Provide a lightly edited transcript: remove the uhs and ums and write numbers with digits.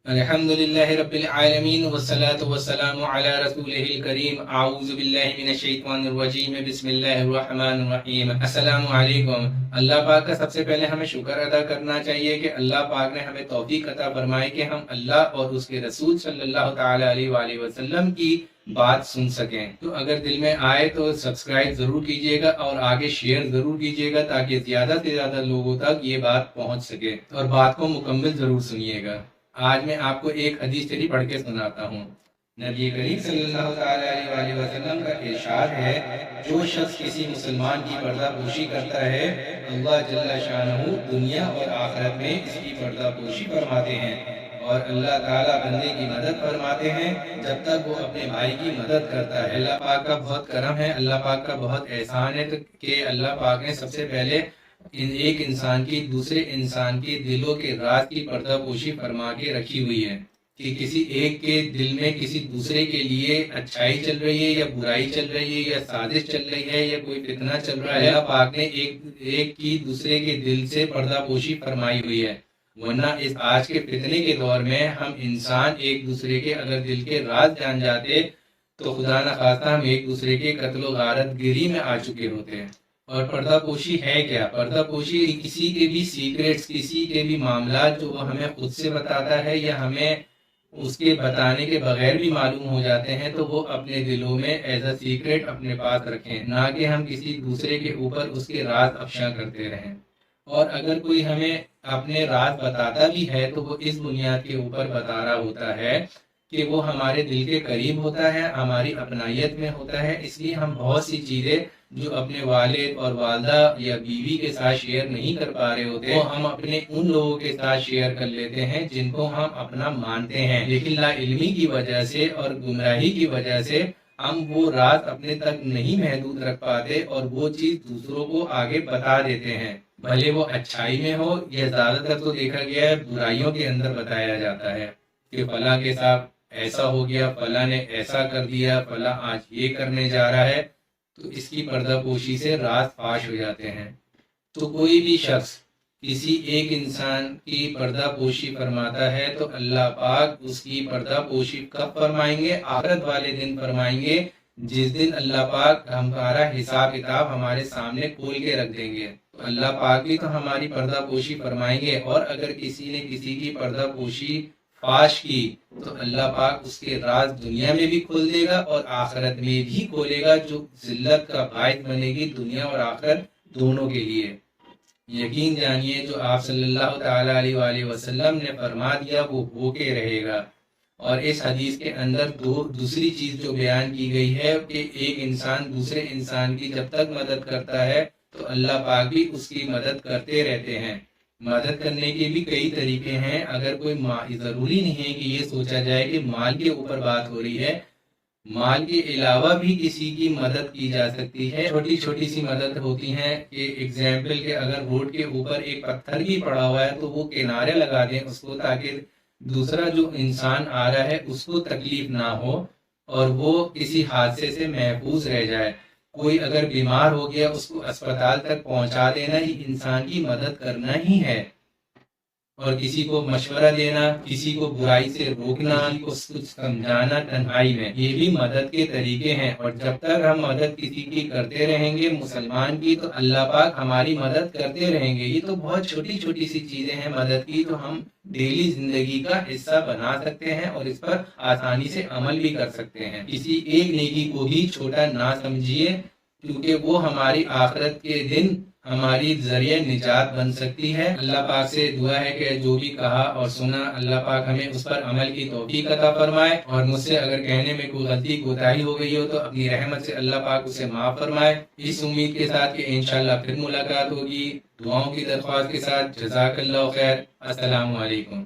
अल्हम्दुलिल्लाहि रब्बिल आलमीन वस्सलातु वस्सलामु अला रसूलिहिल करीम आऊज़ु बिल्लाहि मिनश शैतानिर रजीम बिस्मिल्लाहिर रहमानिर रहीम। अस्सलामु अलैकुम। अल्लाह पाक का सबसे पहले हमें शुक्र अदा करना चाहिए कि अल्लाह पाक ने हमें तौफीक अता फरमाई कि हम अल्लाह और उसके रसूल सल्लल्लाहु तआला अलैहि वसल्लम की बात सुन सकें। तो अगर दिल में आए तो सब्सक्राइब जरूर कीजिएगा और आगे शेयर जरूर कीजिएगा ताकि ज्यादा से ज्यादा लोगों तक ये बात पहुंच सके, और बात को मुकम्मल जरूर सुनिएगा। आज मैं आपको एक हदीस शरीफ पढ़ के सुनाता हूँ। नबी करीम सल्लल्लाहु अलैहि वसल्लम का इरशाद है, जो शख्स किसी मुसलमान की पर्दापोशी करता है, अल्लाह जल्ल शानहू दुनिया और आखिरत में इसकी पर्दापोशी फरमाते हैं, और अल्लाह ताला बंदे की मदद फरमाते हैं जब तक वो अपने भाई की मदद करता है। अल्लाह पाक का बहुत करम है, अल्लाह पाक का बहुत एहसान है कि अल्लाह पाक ने सबसे पहले एक इंसान की दूसरे इंसान के दिलों के राज की पर्दापोशी फरमा के रखी हुई है कि किसी एक के दिल में किसी दूसरे के लिए अच्छाई चल रही है या बुराई चल रही है या साजिश चल रही है या कोई फितना चल रहा है, अल्लाह पाक ने एक की दूसरे के दिल से पर्दापोशी फरमाई हुई है। वरना इस आज के फितने के दौर में हम इंसान एक दूसरे के अगर दिल के राज जान जाते तो खुदा न खास्ता हम एक दूसरे के कत्लो गारत गिरी में आ चुके होते हैं। और पर्दापोशी है क्या? पर्दापोशी किसी के भी सीक्रेट्स, किसी के भी मामला जो वो हमें खुद से बताता है या हमें उसके बताने के बगैर भी मालूम हो जाते हैं, तो वो अपने दिलों में एज अ सीक्रेट अपने पास रखें, ना कि हम किसी दूसरे के ऊपर उसके राज अफशा करते रहें। और अगर कोई हमें अपने राज बताता भी है तो वो इस बुनियाद के ऊपर बता रहा होता है कि वो हमारे दिल के करीब होता है, हमारी अपनायत में होता है। इसलिए हम बहुत सी चीज़ें जो अपने वालिद और वालदा या बीवी के साथ शेयर नहीं कर पा रहे होते, वो हम अपने उन लोगों के साथ शेयर कर लेते हैं जिनको हम अपना मानते हैं, लेकिन लाइल्मी की वजह से और गुमराही की वजह से हम वो राज अपने तक नहीं महदूद रख पाते और वो चीज़ दूसरों को आगे बता देते हैं, भले वो अच्छाई में हो या ज़्यादातर तो देखा गया है बुराइयों के अंदर बताया जाता है कि फला के साथ ऐसा हो गया, फला ने ऐसा कर दिया, फला आज ये करने जा रहा है, तो इसकी पर्दापोशी से राज फाश हो जाते हैं। तो कोई भी शख्स किसी एक इंसान की पर्दापोशी फरमाता है तो अल्लाह पाक उसकी पर्दापोशी कब फरमाएंगे? आखिरत वाले दिन फरमाएंगे, जिस दिन अल्लाह पाक हमारा हिसाब किताब हमारे सामने खोल के रख देंगे। तो अल्लाह पाक भी तो हमारी पर्दापोशी फरमाएंगे, और अगर किसी ने किसी की पर्दापोशी फाश की तो अल्लाह पाक उसके राज दुनिया में भी खोल देगा और आखिरत में भी खोलेगा, जो जिल्लत का बायस बनेगी दुनिया और आखिरत दोनों के लिए। यकीन जानिए जो आप सल्लल्लाहु तआला अलैहि वसल्लम ने फरमा दिया वो होके रहेगा। और इस हदीस के अंदर दूसरी चीज जो बयान की गई है कि एक इंसान दूसरे इंसान की जब तक मदद करता है तो अल्लाह पाक भी उसकी मदद करते रहते हैं। मदद करने के भी कई तरीके हैं। अगर कोई जरूरी नहीं है कि ये सोचा जाए कि माल के ऊपर बात हो रही है, माल के अलावा भी किसी की मदद की जा सकती है। छोटी छोटी सी मदद होती है कि एग्जाम्पल के अगर रोड के ऊपर एक पत्थर भी पड़ा हुआ है तो वो किनारे लगा दें उसको, ताकि दूसरा जो इंसान आ रहा है उसको तकलीफ ना हो और वो किसी हादसे से महफूज रह जाए। कोई अगर बीमार हो गया उसको अस्पताल तक पहुंचा देना ही इंसान की मदद करना ही है। और किसी को मशवरा देना, किसी को बुराई से रोकना, किसी को कुछ समझाना तन्हाई में, ये भी मदद के तरीके हैं। और जब तक हम मदद किसी की करते रहेंगे मुसलमान की, तो अल्लाह पाक हमारी मदद करते रहेंगे। ये तो बहुत छोटी छोटी सी चीजें हैं मदद की, तो हम डेली जिंदगी का हिस्सा बना सकते हैं और इस पर आसानी से अमल भी कर सकते हैं। किसी एक नेकी को भी छोटा ना समझिए, क्योंकि वो हमारी आखिरत के दिन हमारी जरिए निजात बन सकती है। अल्लाह पाक से दुआ है कि जो भी कहा और सुना अल्लाह पाक हमें उस पर अमल की तौफीक अता फरमाए, और मुझसे अगर कहने में कोई गलती कोताही हो गई हो तो अपनी रहमत से अल्लाह पाक उसे माफ फरमाए। इस उम्मीद के साथ कि इंशाअल्लाह फिर मुलाकात होगी, दुआओं की दरख्वास्त के साथ। जज़ाकल्लाहु खैर। अस्सलामु अलैकुम।